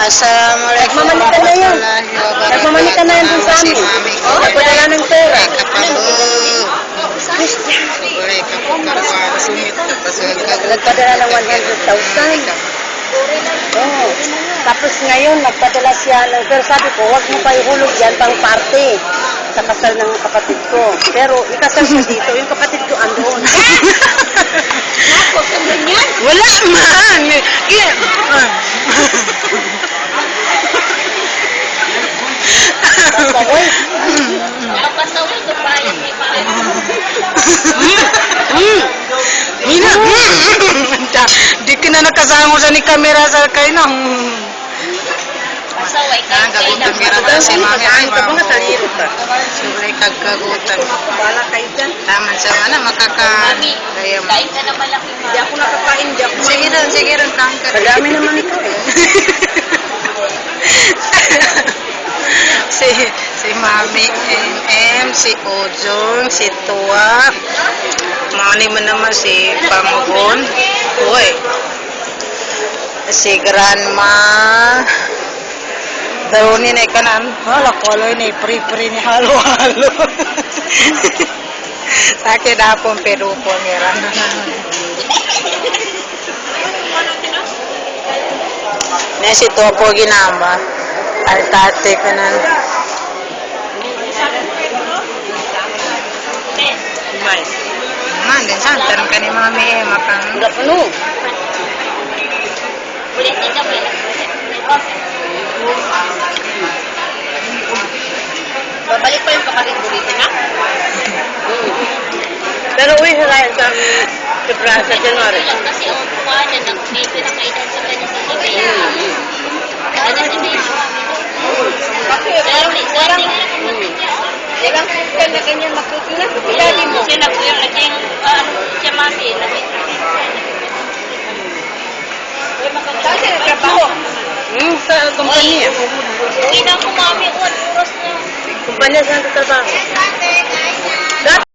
Assalamualaikum Nagmamanika na yun. warahmatullahi wabarakatuh. Nagmamanika na yan dun sa amin. Nagpadala ng pera. Boleh kapan sumit Nagpadala ng 100,000. Oo. Tapos ngayon, nagpadala siya ng, pero sabi ko, huwag mo pa ihulog yan pang parte sa kasal ng kapatid ko. Pero ikasal siya dito, yung kapatid ko andoon. Huwag kang ganyan. Wala man. Pasaway. Pasaway ko pa yan. Hina. Di ka na nakasama sa ni kamera sa kayo na. Pasaway ka. Gagutan ka na si mami. Kain ka ba nga taliro ka? Siyempre kagagutan. Bala kayo dyan. Taman sa mana makakaan. Mami, Kaya kain ka na malaki ma. Hindi ako nakakain, hindi ako sige rin kain ka. Kadami naman ito eh. si Mami MM, si Ojong, si Tua, mani mo naman si Pamugon, uy, si Grandma, daw ni na ikanan, wala ko alo ni pri-pri ni halo-halo. Sa akin na pong perupo nira. Na si Tua po ginamba. Altate ka na. Man, din santan ka ni Mami eh, makang... Wala puno. Ulitin ka ba? Babalik pa yung kapatid mo dito na? Pero uwi sa tayo sa sa January. Kasi ang kuha niya, nag-baby na kailan sa kanya sa Libya. Ano si baby? Ilang ka na ganyan magtutunan. Ilali mo. Siya nag-uwi, naging, siya mami, Saan siya nagtrabaho? Sa kumpanya. Uwi na ko mami, oras niya. Kumpanya saan nagtrabaho?